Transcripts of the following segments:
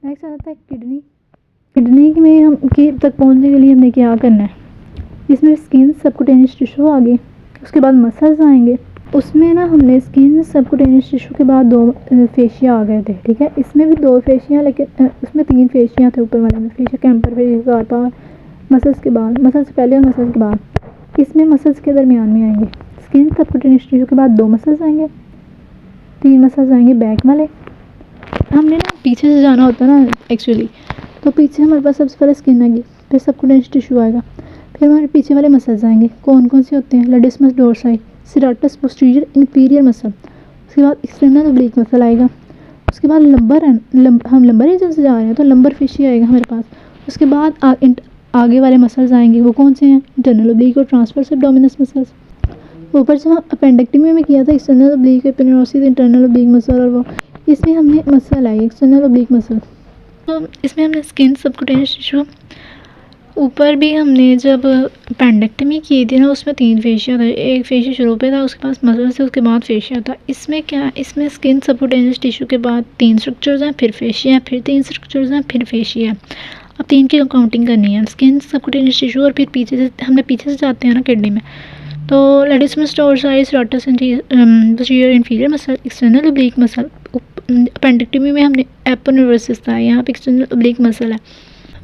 Next आता है kidney. Kidney में हम की तक पहुंचने के लिए हमें क्या करना है, इसमें स्किन सबक्यूटेनियस टिश्यू आ गई, उसके बाद मसल्स आएंगे। उसमें ना हमने स्किन सबक्यूटेनियस टिश्यू के बाद 2 फेशिया आ गए थे, ठीक है। इसमें भी 2 फेशिया, लेकिन उसमें 3 फेशिया थे ऊपर वाले में, फेशिया कैम्पर, फेशिया कार्पा, मसल्स के बाद, मसल्स से पहले और मसल्स के बाद। इसमें मसल्स के दरमियान में आएंगे स्किन सबक्यूटेनियस टिश्यू के बाद 2 मसल्स आएंगे, 3 मसल्स आएंगे बैक वाले। हमने ना पीछे से जाना होता है ना एक्चुअली, तो पीछे हमारे पास सबसे पहले स्किन आएगी, फिर सबक्यूटेनियस टिश्यू आएगा, फिर हमारे पीछे वाले मसल्स आएंगे। कौन कौन से होते हैं, latissimus dorsi, serratus posterior inferior muscle, उसके बाद एक्सटर्नल ओब्लिक मसल आएगा, उसके बाद हम लंबर रीजन से जा रहे हैं तो लंबर फेशिया आएगा हमारे पास। उसके बाद आगे वाले मसल्स आएंगे, वो कौन से हैं, इंटरनल ओब्लिक और ट्रांसवर्स एब्डोमिनस मसल्स। ऊपर से हम अपेंडेक्टमी में किया था external oblique aponeurosis, internal oblique muscle, और वो इसमें हमने मसल आई एक्सटर्नल ओब्लिक मसल। तो इसमें हमने स्किन सबक्यूटेनियस टिश्यू, ऊपर भी हमने जब अपेंडेक्टमी की थी ना उसमें 3 फेशिया था, एक फेशिया शुरू पे था, उसके पास मसल से, उसके बाद फेशिया था। इसमें क्या है, इसमें स्किन सबक्यूटेनियस टिश्यू के बाद 3 स्ट्रक्चर्स हैं, फिर फेशिया है, फिर 3 स्ट्रक्चर्स हैं, फिर फेशिया है। अब 3 की काउंटिंग करनी है, स्किन सबक्यूटेनियस टिश्यू, और फिर पीछे से हमने पीछे से जाते हैं ना किडनी में, तो latissimus dorsi, serratus posterior inferior muscle, external oblique muscle. Appendectomy में हमने एपोनेव्रोसिस था, यहाँ पे एक्सटर्नल ओब्लिक मसल है।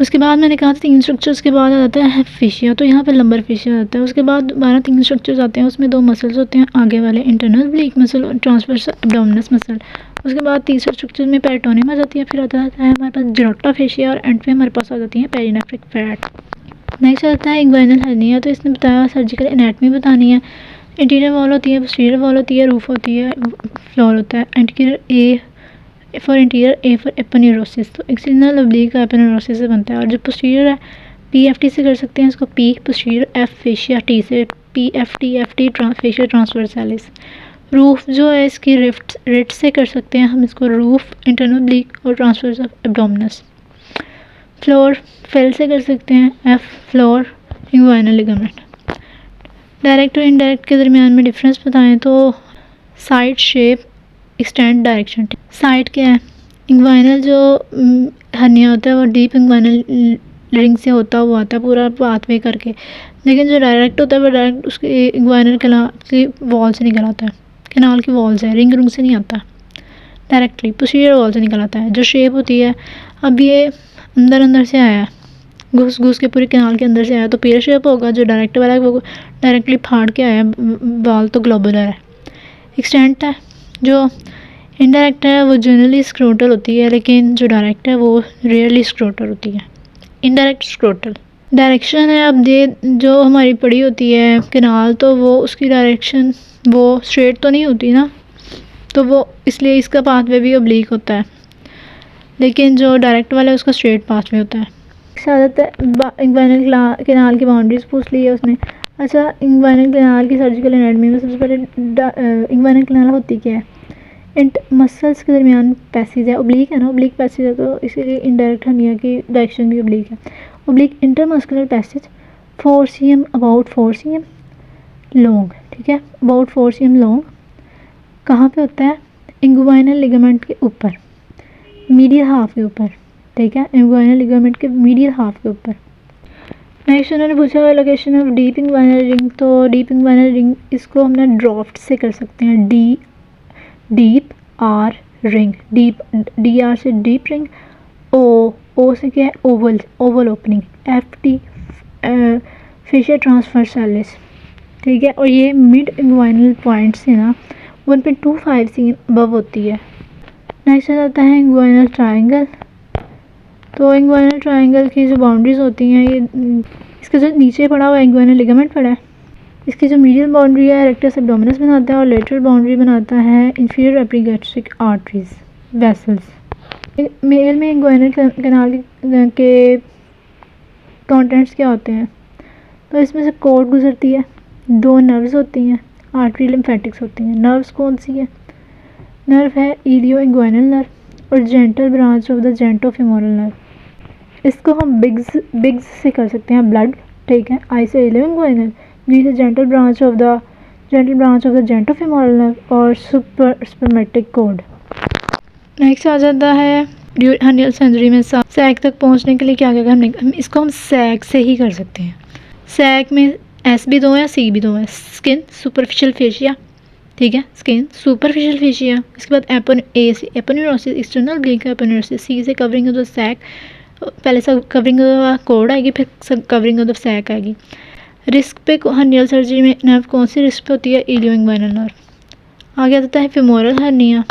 उसके बाद मैंने कहा था 3 स्ट्रक्चर्स के बाद आ जाता है फेशिया, तो यहाँ पे लंबर फेशिया आता है। उसके बाद दोबारा 3 स्ट्रक्चर्स आते हैं, उसमें 2 मसल्स होते हैं आगे वाले, इंटरनल ओब्लिक मसल और ट्रांसवर्स एब्डोमिनस मसल। उसके बाद तीसरे स्ट्रक्चर में पेरिटोनियम आ जाती है, फिर आता है हमारे पास जिरोटा फेशिया, और एंड पे हमारे पास आ जाती है पेरिनेफ्रिक फैट। नेक्स्ट आता है इंग्वाइनल हर्निया, तो इसने बताया सर्जिकल एनाटमी बतानी है। इंटीरियर वॉल होती है, पोस्टीरियर वॉल होती है, रूफ होती है, फ्लोर होता है। Anterior A for anterior, A for aponeurosis, तो एक्सटर्नल ओब्लिक का एपोनेरोसिस से बनता है। और जो पोस्टीरियर है PFT से कर सकते हैं इसको, P posterior, F fascia, T से PFT फेशिया ट्रांसवर्सालिस। रूफ जो है इसकी रिट से कर सकते हैं हम इसको, रूफ इंटरनल ओब्लिक और ट्रांसवर्स एब्डोमिनस। फ्लोर फेल से कर सकते हैं, F floor inguinal ligament. Direct और इनडायरेक्ट के दरमियान में डिफरेंस बताएं तो side shape, extend, direction. Side क्या है, इंग्वाइनल जो हर्निया होता है वो डीप इंग्वाइनल रिंग से होता हुआ आता है पूरा पाथवे करके, लेकिन जो डायरेक्ट होता है वो डायरेक्ट उसके इंग्वाइनल की वॉल से निकल आता है, कैनाल की वॉल से, रिंग से नहीं आता डायरेक्टली, पोस्टीरियर वॉल से निकल आता है। जो शेप होती है, अब ये अंदर से आया है, घुस के पूरे कैनाल के अंदर से आया, तो पेयर शेप होगा। जो डायरेक्ट वाला है वो डायरेक्टली फाड़ के आया, वाल तो ग्लोबुलर है। एक्सटेंट है, जो इनडायरेक्ट है वो जनरली स्क्रोटल होती है, लेकिन जो डायरेक्ट है वो रेयरली स्क्रोटल होती है, इनडायरेक्ट स्क्रोटल। डायरेक्शन है, अब ये जो हमारी पड़ी होती है कैनाल, तो वो उसकी डायरेक्शन वो स्ट्रेट तो नहीं होती ना, तो वो इसलिए इसका पाथवे भी ओब्लिक होता है, लेकिन जो डायरेक्ट वाला है उसका स्ट्रेट पाथवे होता है। इंग्वाइनल कैनाल की बाउंड्रीज पूछ ली है उसने। अच्छा, इंग्वाइनल कैनाल की सर्जिकल एनाटमी में सबसे पहले इंग्वाइनल कैनाल होती क्या है, मसल्स के दरमियान पैसेज है, ओब्लिक है ना, ओब्लिक पैसेज है, तो इसीलिए इनडायरेक्ट हर्निया की डायरेक्शन भी ओब्लिक है। Oblique intermuscular passage 4 cm, about 4 cm long, ठीक है, अबाउट 4 cm लॉन्ग। कहाँ पे होता है, इंग्वाइनल लिगामेंट के ऊपर, मीडियल हाफ के ऊपर, ठीक है, इंग्वाइनल लिगामेंट के मीडियल हाफ के ऊपर। नेक्स्ट उन्होंने पूछा हुआ location of deep inguinal ring, तो डीप इंग्वाइनल रिंग इसको हमने ड्राफ्ट से कर सकते हैं, deep R ring, deep DR से डीप रिंग, ओ से क्या है, ओवल ओपनिंग, FT फेशिया ट्रांसवर्सालिस, ठीक है। और ये मिड इंग्वाइनल पॉइंट से ना 1.25 cm अबव होती है। नेक्स्ट आता है इंग्वाइनल ट्रायंगल, तो इंग्वाइनल ट्रायंगल की जो बाउंड्रीज होती हैं, ये इसका जो नीचे पड़ा हुआ इंग्वाइनल लिगामेंट पड़ा है, इसकी जो मीडियल बाउंड्री है रेक्टस एब्डोमिनस बनाता है, और लेटरल बाउंड्री बनाता है inferior epigastric arteries vessels. Male में इंग्वाइनल कैनाल के कंटेंट्स क्या होते हैं, तो इसमें से कोर्ड गुजरती है, 2 नर्व्स होती हैं, आर्टरी लिम्फेटिक्स होती हैं। नर्व्स कौन सी है, नर्व है इलियो इंग्वाइनल नर्व और genital branch of the genitofemoral nerve. इसको हम बिग्स से कर सकते हैं, ब्लड, ठीक है, आई से इलियो इंग्वाइनल, जी से genital branch of the genitofemoral nerve और सुपर स्पर्मेटिक कोड। नेक्स्ट आ जाता है हर्नियल सर्जरी में सैक तक पहुंचने के लिए क्या क्या हम इसको हम सैक से ही कर सकते हैं। सैक में एस भी दो है, सी भी दो है। स्किन सुपरफिशियल फेशिया, ठीक है, स्किन सुपरफिशियल फेशिया। इसके बाद एपोन्यूरोसिस, एक्सटर्नल ब्लीक एपोन्यूरोसिस। सी से कवरिंग ऑफ द सैक, पहले सब कवरिंग ऑफ कोड आएगी, फिर सब कवरिंग ऑफ द सैक आएगी। रिस्क पे हर्नियल सर्जरी में नर्व कौन सी रिस्क पे होती है? इलियो-इंग्वाइनल नर्व। आगे आता है फेमोरल हर्निया।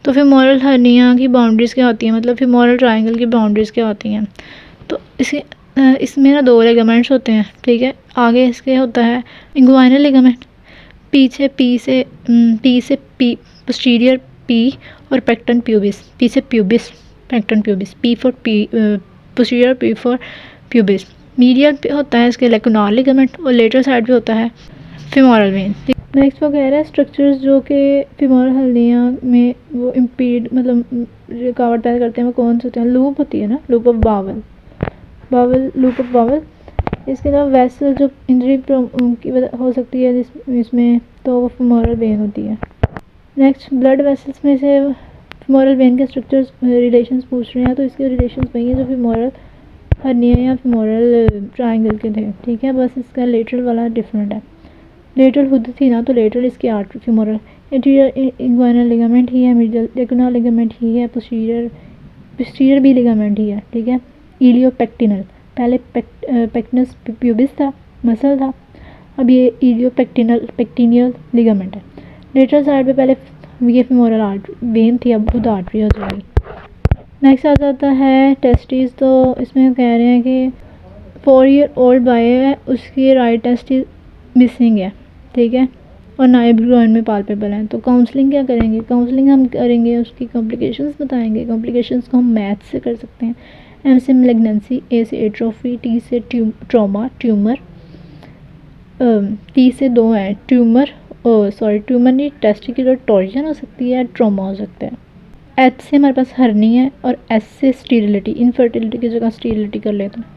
तो फेमोरल हर्निया की बाउंड्रीज़ क्या होती हैं, मतलब फेमोरल ट्रायंगल की बाउंड्रीज़ क्या होती हैं? तो इसमें ना 2 लिगामेंट्स होते हैं, ठीक है। आगे इसके होता है इंग्वाइनल लिगामेंट, पीछे पी से पी पोस्टीरियर पी और पेक्टन प्यूबिस, पी से pubis pecten pubis, P for P posterior, P for pubis. Medial पे होता है इसके लेकुनार लिगामेंट और लेटरल साइड पे होता है फेमोरल वेन। नेक्स्ट वो कह रहा है स्ट्रक्चर्स जो कि फेमोरल हर्निया में वो इम्पीड मतलब रुकावट पैदा करते हैं, वो कौन से होते हैं? लूप होती है ना, loop of bowel, loop of bowel. इसके अलावा वेसल जो इंजरी की वजह हो सकती है इसमें, तो वो फेमोरल वेन होती है। नेक्स्ट ब्लड वेसल्स में से फेमोरल वेन के स्ट्रक्चर्स रिलेशंस पूछ रहे हैं, तो इसके रिलेशंस वही है जो फेमोरल हर्निया या फेमोरल ट्रायंगल के थे, ठीक है। बस इसका लेटरल वाला डिफरेंट है। लेटरल खुद थी ना, तो लेटरल इसकी artery femoral. Anterior inguinal ligament ही है, मीडियल लेकुनार लिगामेंट ही है, पोस्टीरियर भी लिगामेंट ही है, ठीक है। इलियोपेक्टिनल, पहले पेक्टिनस प्यूबिस था, मसल था, अब ये पेक्टिनियल लिगामेंट है। लेटरल साइड पे पहले ये फेमोरल आर्टरी वेन थी, अब खुद आर्टरी हो जाएगी। नेक्स्ट आ जाता है टेस्टिस। तो इसमें कह रहे हैं कि 4 ईयर ओल्ड बॉय है, उसकी राइट टेस्टिस मिसिंग है, ठीक है, और नाइब ग्रोइन में पाल्पेबल हैं। तो काउंसलिंग क्या करेंगे? काउंसलिंग हम करेंगे, उसकी कॉम्प्लिकेशंस बताएंगे। कॉम्प्लिकेशंस को हम मैथ से कर सकते हैं। एम से मैलिग्नेंसी, ए से एट्रोफी, टी से ट्यूमर, टी से 2 हैं ट्यूमर नहीं, टेस्टिकुलर टॉर्जन हो सकती है, ट्रॉमा हो सकता है। एच से हमारे पास हर्नी है और एस से स्टीरिलिटी, इनफर्टिलिटी की जगह स्टीरिलिटी कर लेते हैं।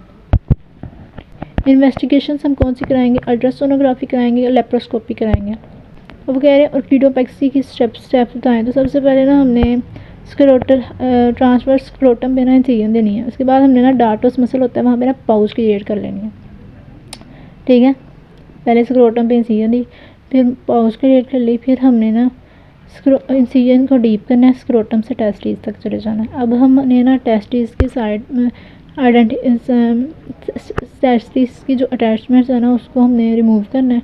इन्वेस्टिगेशन हम कौन सी कराएंगे? अल्ट्रासोनोग्राफी कराएंगे, लेप्रोस्कोपी कराएंगे। अब कह रहे हैं ऑर्किडोपेक्सी की स्टेप्स बताएं। तो सबसे पहले ना हमने स्क्रोटल ट्रांसवर्स स्क्रोटम पे ना इंसिजन देनी है। उसके बाद हमने ना डार्टोस मसल होता है, वहाँ पे ना पाउच क्रिएट कर लेनी है, ठीक है। पहले स्क्रोटम पे इंसिजन दी, फिर पाउच क्रिएट कर ली, फिर हमने ना इंसिजन को डीप करना है, स्क्रोटम से टेस्टिस तक चले जाना है। अब हमने ना टेस्टिस की साइड में टेस्टिस की जो अटैचमेंट्स है ना, उसको हमने रिमूव करना है।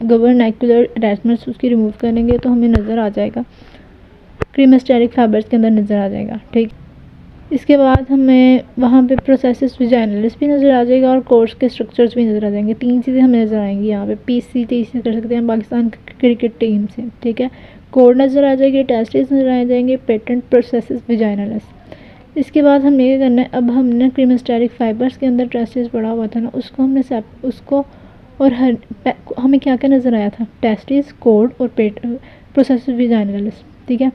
गवर्नैक्युलर अटैचमेंट्स उसकी रिमूव करेंगे तो हमें नज़र आ जाएगा, क्रीमेस्टेरिक फाइबर्स के अंदर नज़र आ जाएगा, ठीक। इसके बाद हमें वहाँ पे प्रोसेसेस विजाइनलिस भी नज़र आ जाएगा और कोर्स के स्ट्रक्चर्स भी नज़र आ जाएंगे। 3 चीज़ें हमें नज़र आएंगी यहाँ पे। PCT से कर सकते हैं पाकिस्तान क्रिकेट टीम से, ठीक है। कोड नज़र आ जाएगी, टेस्टिस नज़र आ जाएंगे, पेटेंट प्रोसेसेस विजाइनलिस। इसके बाद हमने ये करना है, अब हमने क्रीमेस्टेरिक फाइबर्स के अंदर टेस्टिस पड़ा हुआ था ना, उसको हमने उसको और हमें क्या क्या नज़र आया था? टेस्टिस, कोड और प्रोसेसेस विजाइनलिस, ठीक है।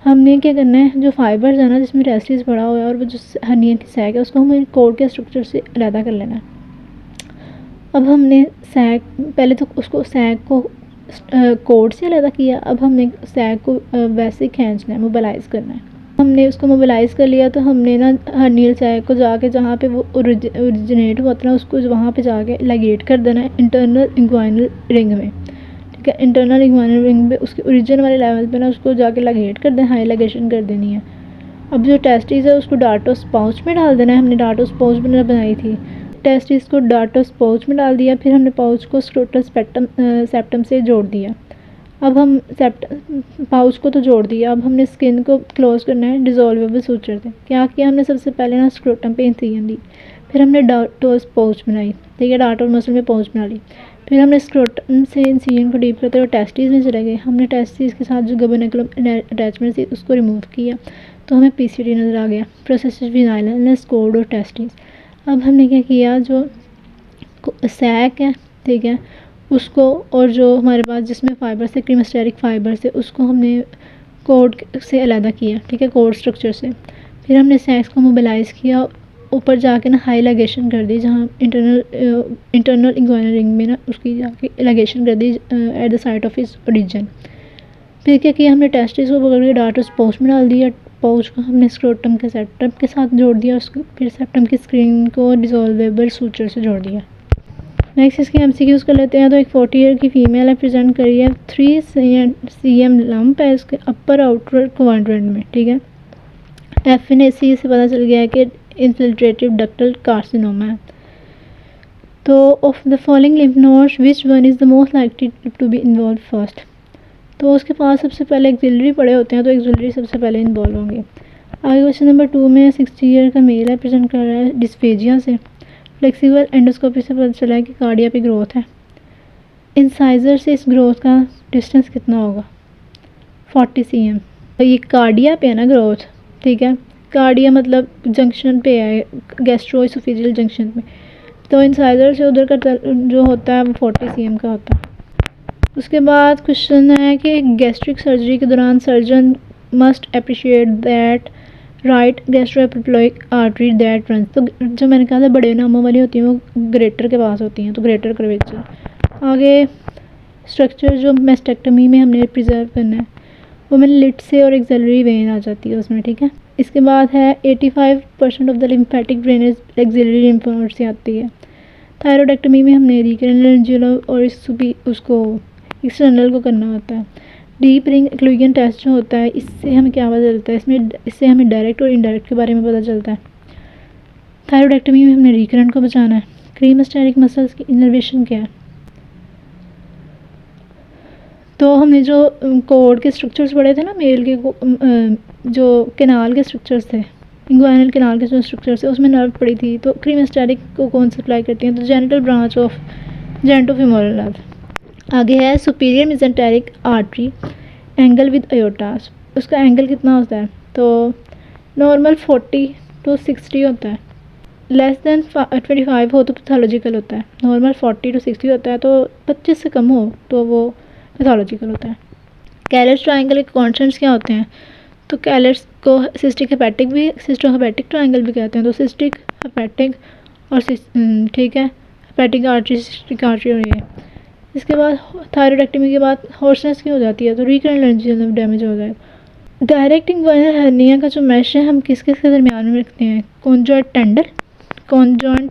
हमने क्या करना है, जो फाइबर्स है ना जिसमें टेस्टिस पड़ा हुआ है और वो जो हर्निया की सैक है, उसको हमें कोड के स्ट्रक्चर से अलग कर लेना है। अब हमने सैक पहले तो उसको सैक को कोड से अलग किया, अब हमने सैक को वैसे खींचना है, मोबिलाइज़ करना है। हमने उसको मोबिलाइज़ कर लिया, तो हमने ना हर्नियल सैक को जाके जहाँ पे वो ओरिजिनेट हुआ था ना, उसको वहाँ पे जाके लाइगेट कर देना है इंटरनल इंग्वाइनल रिंग में, ठीक है। इंटरनल इंग्वाइनल रिंग पे उसके ओरिजिन वाले लेवल पे ना उसको जाके लाइगेट कर देना, हाई लाइगेशन कर देनी है। अब जो टेस्टिस है उसको डार्टोस पाउच में डाल देना है। हमने डार्टोस पाउच बनाई थी, टेस्टिस को डार्टोस पाउच में डाल दिया, फिर हमने पाउच को स्क्रोटल सेप्टम से जोड़ दिया। अब हम पाउच को तो जोड़ दिया, अब हमने स्किन को क्लोज करना है डिजोल्वेबल सूचर से। क्या किया हमने? सबसे पहले ना स्क्रोटम पे इंसिजन दी, फिर हमने डार्टोस पाउच बनाई, ठीक है, डार्टोस मसल में पाउच बना ली, फिर हमने स्क्रोटम से इंसिजन को डीप करते हुए टेस्टिस में चले गए। हमने टेस्टिस के साथ जो गवर्नैक्युलर अटैचमेंट थी उसको रिमूव किया, तो हमें PCT नज़र आ गया, प्रोसेसेस विजाइनलिस, कोड और टेस्टिस। अब हमने क्या किया, जो सैक है, ठीक है, उसको और जो हमारे पास जिसमें फाइबर से क्रीमेस्टेरिक फाइबर से उसको हमने कोड से अलग किया, ठीक है, कोड स्ट्रक्चर से। फिर हमने सैक्स को मोबिलाइज़ किया, ऊपर जाके ना हाई लाइगेशन कर दी, जहाँ इंटरनल इंग्वाइनल रिंग में ना उसकी जाके लाइगेशन कर दी at the site of is origin. फिर क्या किया हमने? टेस्टिस को पकड़ के डार्टोस पाउच में डाल दिया, पाउच को हमने स्क्रोटम के सेप्टम के साथ जोड़ दिया, उसको फिर सेप्टम की स्क्रीन को डिसॉल्वेबल सूचर से जोड़ दिया। नेक्स्ट इसके एमसीक्यूज़ कर लेते हैं। तो एक 40 ईयर की फीमेल है, प्रेजेंट करी है, 3 cm लंप है इसके अपर आउटर क्वाड्रेंट में, ठीक है। FNAC से पता चल गया है कि इन्फिल्ट्रेटिव डक्टल कार्सिनोमा है। तो of the following lymph nodes which one is the most likely to be involve first. तो उसके पास सबसे पहले एक्सिलरी पड़े होते हैं, तो एक्सिलरी सबसे पहले इन्वॉल्व होंगे। आगे क्वेश्चन नंबर 2 में 60 ईयर का मेल है, प्रेजेंट कर रहा है डिस्फेजिया से, फ्लेक्सिबल एंडोस्कोपी से पता चला है कि कार्डिया पे ग्रोथ है। इंसाइजर से इस ग्रोथ का डिस्टेंस कितना होगा? 40 cm। तो ये कार्डिया पे है ना ग्रोथ, ठीक है। कार्डिया मतलब जंक्शन पे है, गैस्ट्रोइसोफेजियल जंक्शन में। तो इंसाइजर से उधर का जो होता है वो 40 cm का होता है। उसके बाद क्वेश्चन है कि गैस्ट्रिक सर्जरी के दौरान surgeon must appreciate that right gastroepiploic artery that run. तो जो मैंने कहा था बड़े नामों वाली होती हैं वो ग्रेटर के पास होती हैं, तो ग्रेटर कर्वेचर। आगे स्ट्रक्चर जो मेस्टेक्टमी में हमने प्रिजर्व करना है वो मैंने लिट से और एक्सेलरी वेन आ जाती है उसमें, ठीक है। इसके बाद है 85% of the lymphatic drainage auxiliary lymph node से आती है। थायरोइडेक्टमी में हमने रीकरेंजियो और उसको एक्सटर्नल को करना होता है। डीप रिंग एक्लूजन टेस्ट जो होता है इससे हमें क्या पता चलता है? इससे हमें डायरेक्ट और इनडायरेक्ट के बारे में पता चलता है। थायरोइडेक्टमी में हमने रिकरेंट को बचाना है। क्रीमस्टेरिक मसल्स की इनर्वेशन क्या है? तो हमने जो कोड के स्ट्रक्चर्स पढ़े थे ना मेल के, जो कैनाल के स्ट्रक्चर्स थे, इंग्वाइनल कैनाल के जो स्ट्रक्चर्स थे उसमें नर्व पड़ी थी। तो क्रीमस्टेरिक को कौन सप्लाई करती हैं? तो genital branch of genitofemoral nerve. आगे है superior mesenteric artery angle with aortas, उसका एंगल कितना होता है? तो नॉर्मल 40 to 60 होता है। लेस देन 25 हो तो पैथोलॉजिकल होता है। नॉर्मल 40 to 60 होता है, तो 25 से कम हो तो वो पैथोलॉजिकल होता है। कैलस ट्रायंगल के कॉन्स्टेंट्स क्या होते हैं? तो कैलस को सिस्टिक हेपेटिक भी, सिस्टोहेपेटिक ट्रायंगल भी कहते हैं। तो सिस्टिक हेपेटिक और ठीक है, हेपेटिक आर्टरी, सिस्टिक आर्टरी और ये। इसके बाद थायरोइडेक्टमी के बाद हॉर्सनेस की हो जाती है, तो रिकरेंट लैरिंजियल डैमेज हो जाएगा। डायरेक्ट इंग्वाइनल हर्निया का जो मैश है हम किस किस के दरमियान में रखते हैं? कॉन्जॉइंट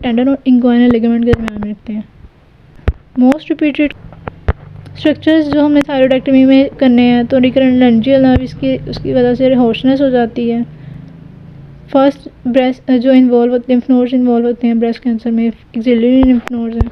टेंडन और इंग्वाइनल लिगामेंट के दरमियान में रखते हैं। मोस्ट रिपीटेड स्ट्रक्चर्स जो हमने थायरोइडेक्टमी में करने हैं, तो रिकरेंट लैरिंजियल नर्व उसकी वजह से हॉर्सनेस हो जाती है। फर्स्ट ब्रेस्ट जो लिम्फ नोड्स इन्वॉल्व होते हैं ब्रेस्ट कैंसर में एक्सिलरी लिम्फ नोड्स हैं।